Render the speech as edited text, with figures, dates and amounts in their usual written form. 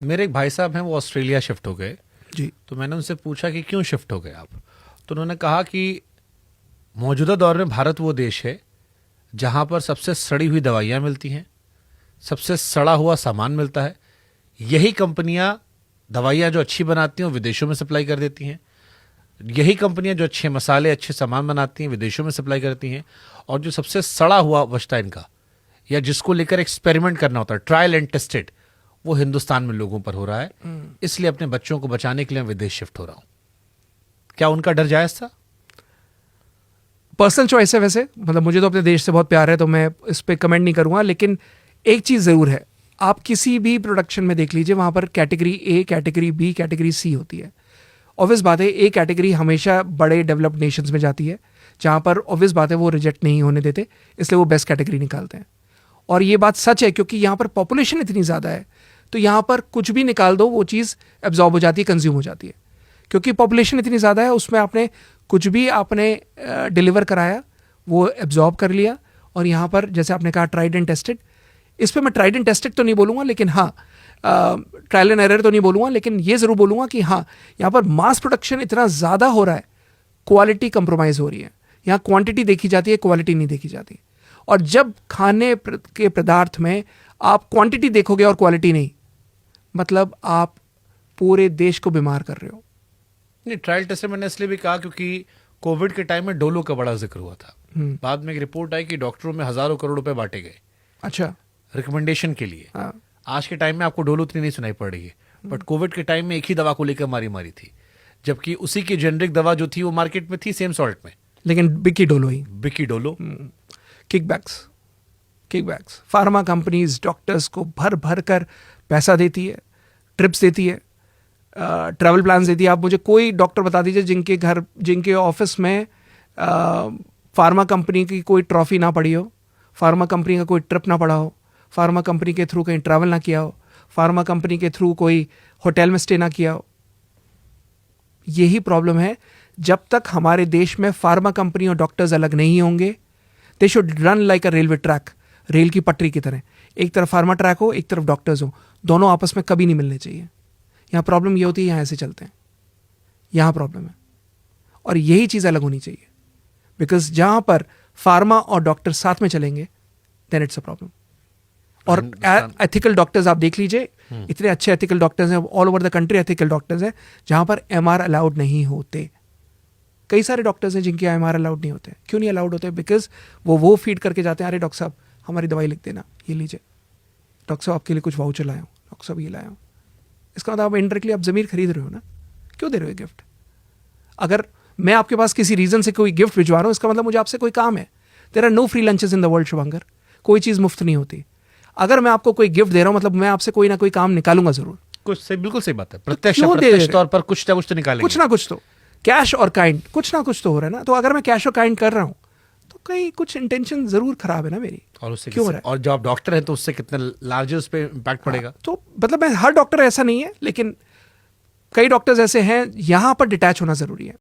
मेरे एक भाई साहब हैं, वो ऑस्ट्रेलिया शिफ्ट हो गए। जी। तो मैंने उनसे पूछा कि क्यों शिफ्ट हो गए आप। तो उन्होंने कहा कि मौजूदा दौर में भारत वो देश है जहां पर सबसे सड़ी हुई दवाइयां मिलती हैं, सबसे सड़ा हुआ सामान मिलता है। यही कंपनियां दवाइयां जो अच्छी बनाती हैं वो विदेशों में सप्लाई कर देती हैं। यही कंपनियां जो अच्छे मसाले, अच्छे सामान बनाती हैं विदेशों में सप्लाई करती हैं। और जो सबसे सड़ा हुआ बचता है इनका, या जिसको लेकर एक्सपेरिमेंट करना होता है, ट्रायल एंड टेस्टेड, वो हिंदुस्तान में लोगों पर हो रहा है। इसलिए अपने बच्चों को बचाने के लिए मैं विदेश शिफ्ट हो रहा हूं। क्या उनका डर जायज था? पर्सनल चॉइस है वैसे, मतलब मुझे तो अपने देश से बहुत प्यार है तो मैं इस पर कमेंट नहीं करूंगा। लेकिन एक चीज़ ज़रूर है, आप किसी भी प्रोडक्शन में देख लीजिए, वहाँ पर category A, category B, category C होती है। ऑब्वियस बात है ए कैटेगरी हमेशा बड़े डेवलप्ड नेशंस में जाती है, जहाँ पर ऑब्वियस बात है वो रिजेक्ट नहीं होने देते, इसलिए वो बेस्ट कैटेगरी निकालते हैं। और ये बात सच है क्योंकि यहाँ पर पॉपुलेशन इतनी ज़्यादा है, तो यहाँ पर कुछ भी निकाल दो वो चीज़ एब्जॉर्ब हो जाती है, कंज्यूम हो जाती है। क्योंकि पॉपुलेशन इतनी ज़्यादा है, उसमें आपने कुछ भी आपने डिलीवर कराया वो एब्जॉर्ब कर लिया। और यहाँ पर जैसे आपने कहा ट्राइड एंड टेस्टेड, इस पर मैं ट्राइड एंड टेस्टेड तो नहीं बोलूँगा, लेकिन हाँ ट्रायल एंड एरर तो नहीं बोलूँगा, लेकिन ये ज़रूर बोलूँगा कि हाँ यहाँ पर मास प्रोडक्शन इतना ज़्यादा हो रहा है, क्वालिटी कंप्रोमाइज़ हो रही है। यहाँ क्वांटिटी देखी जाती है, क्वालिटी नहीं देखी जाती। और जब खाने के पदार्थ में आप क्वांटिटी देखोगे और क्वालिटी नहीं, मतलब आप पूरे देश को बीमार कर रहे हो। नहीं, ट्रायल टेस्ट मैंने इसलिए भी कहा क्योंकि कोविड के टाइम में डोलो का बड़ा जिक्र हुआ था। बाद में एक रिपोर्ट आई कि डॉक्टरों में हजारों करोड़ रुपए बांटे गए अच्छा, रिकमेंडेशन के लिए। हाँ। आज के टाइम में आपको डोलो उतनी नहीं सुनाई पड़ रही है, बट कोविड के टाइम में एक ही दवा को लेकर मारी मारी थी, जबकि उसी की जेनरिक दवा जो थी वो मार्केट में थी सेम सॉल्ट में, लेकिन बिकी डोलो ही। बिकी Dolo. Kickbacks pharma companies doctors को भर भर कर पैसा देती है, ट्रिप्स देती है, ट्रैवल प्लान्स देती है। आप मुझे कोई डॉक्टर बता दीजिए जिनके ऑफिस में फार्मा कंपनी की कोई ट्रॉफी ना पड़ी हो, फार्मा कंपनी का कोई ट्रिप ना पड़ा हो, फार्मा कंपनी के थ्रू कहीं ट्रैवल ना किया हो, फार्मा कंपनी के थ्रू कोई होटल में स्टे ना किया हो। यही प्रॉब्लम है। जब तक हमारे देश में फार्मा कंपनी और डॉक्टर्स अलग नहीं होंगे, they should run like a railway track, rail की पटरी की तरह। एक तरफ फार्मा ट्रैक हो, एक तरफ डॉक्टर्स हो, दोनों आपस में कभी नहीं मिलने चाहिए। यहाँ प्रॉब्लम ये होती है, यहाँ ऐसे चलते हैं, यहाँ प्रॉब्लम है। और यही चीज़ अलग होनी चाहिए, बिकॉज जहाँ पर फार्मा और डॉक्टर साथ में चलेंगे देन इट्स अ प्रॉब्लम। और एथिकल डॉक्टर्स आप देख लीजिए, इतने अच्छे एथिकल डॉक्टर्स हैं all over the country, ethical doctors हैं जहाँ पर एमआर अलाउड नहीं होते। कई सारे डॉक्टर्स हैं जिनके एमआर अलाउड नहीं होते। क्यों नहीं अलाउड होते? बिकॉज वो फीड करके जाते हैं, अरे डॉक्टर साहब हमारी दवाई लिख देना, ये लीजिए, डॉक्टर साहब आपके लिए कुछ वाउचर लाया हूँ, डॉक्टर साहब ये लाया हूँ। इसका मतलब आप इनडायरेक्टली आप ज़मीर खरीद रहे हो ना, क्यों दे रहे हो गिफ्ट? अगर मैं आपके पास किसी रीज़न से कोई गिफ्ट भिजवा रहा हूँ, इसका मतलब मुझे आपसे कोई काम है। There are no free lunches in the world Shubhankar, कोई चीज़ मुफ्त नहीं होती। अगर मैं आपको कोई गिफ्ट दे रहा हूँ, मतलब मैं आपसे कोई ना कोई काम निकालूंगा जरूर। कुछ सही, बिल्कुल सही बात है। प्रत्यक्ष तौर पर कुछ ना कुछ तो निकालेंगे, कुछ ना कुछ तो, कैश और काइंड, कुछ ना कुछ तो हो रहा है ना। तो अगर मैं कैश और काइंड कर रहा हूँ तो कहीं कुछ इंटेंशन जरूर खराब है ना मेरी। और उससे क्यों हो रहा है? और जब आप डॉक्टर हैं तो उससे कितने लार्जर उस पे इम्पैक्ट पड़ेगा। तो मतलब मैं हर डॉक्टर ऐसा नहीं है, लेकिन कई डॉक्टर्स ऐसे हैं, यहाँ पर डिटैच होना जरूरी है।